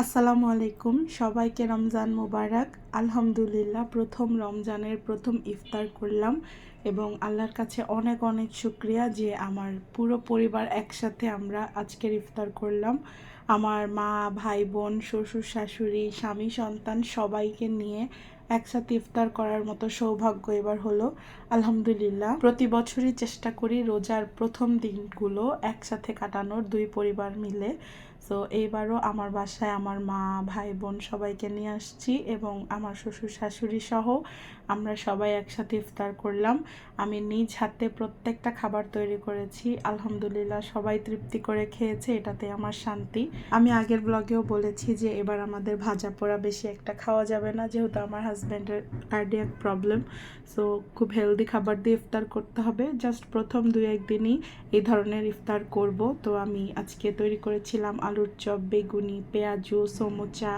আসসালামু আলাইকুম, সবাইকে রমজান মোবারক। আলহামদুলিল্লাহ, প্রথম রমজানের প্রথম ইফতার করলাম এবং আল্লাহর কাছে অনেক অনেক শুক্রিয়া যে আমার পুরো পরিবার একসাথে আমরা আজকের ইফতার করলাম। আমার মা, ভাই, বোন, শ্বশুর, শাশুড়ি, স্বামী, সন্তান সবাইকে নিয়ে একসাথে ইফতার করার মতো সৌভাগ্য এবার হলো। আলহামদুলিল্লাহ, প্রতি বছরই চেষ্টা করি রোজার প্রথম দিনগুলো একসাথে কাটানোর দুই পরিবার মিলে। সো এইবারও আমার বাসায় আমার মা, ভাই, বোন সবাইকে নিয়ে আসছি এবং আমার শ্বশুর শাশুড়ি সহ আমরা সবাই একসাথে ইফতার করলাম। আমি নিজ হাতে প্রত্যেকটা খাবার তৈরি করেছি। আলহামদুলিল্লাহ, সবাই তৃপ্তি করে খেয়েছে, এটাতে আমার শান্তি। আমি আগের ব্লগেও বলেছি যে এবার আমাদের ভাজা পোড়া বেশি একটা খাওয়া যাবে না, যেহেতু আমার হাজব্যান্ডের কার্ডিয়াক প্রবলেম। সো খুব হেলদি খাবার দিয়ে ইফতার করতে হবে। জাস্ট প্রথম 2-1 দিনই এই ধরনের ইফতার করব। তো আমি আজকে তৈরি করেছিলাম আলুর চপ, বেগুনি, পেঁয়াজু, সমুচা,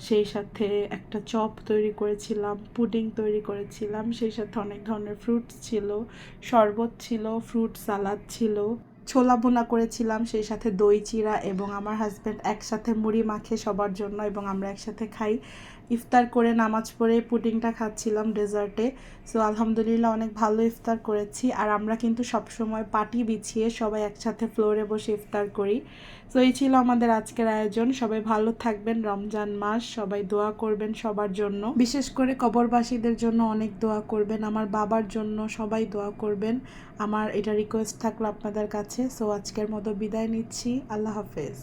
সেই সাথে একটা চপ তৈরি করেছিলাম, পুডিং তৈরি করেছিলাম, সেই সাথে অনেক ধরনের ফ্রুটস ছিল, শরবত ছিল, ফ্রুট সালাদ ছিল, ছোলা ভুনা করেছিলাম, সেই সাথে দই চিড়া এবং আমার হাজব্যান্ড একসাথে মুড়ি মাখে সবার জন্য এবং আমরা একসাথে খাই। ইফতার করে নামাজ পড়ে পুডিংটা খাচ্ছিলাম ডেজার্টে। সো আলহামদুলিল্লাহ, অনেক ভালো ইফতার করেছি। আর আমরা কিন্তু সবসময় পাটি বিছিয়ে সবাই একসাথে ফ্লোরে বসে ইফতার করি। সো এই ছিল আমাদের আজকের আয়োজন। সবাই ভালো থাকবেন, রমজান মাস, সবাই দোয়া করবেন সবার জন্য, বিশেষ করে কবরবাসীদের জন্য অনেক দোয়া করবেন, আমার বাবার জন্য সবাই দোয়া করবেন। আমার এটা রিকোয়েস্ট থাকলো আপনাদের কাছে। সো আজকের মতো বিদায় নিচ্ছি। আল্লাহ হাফেজ।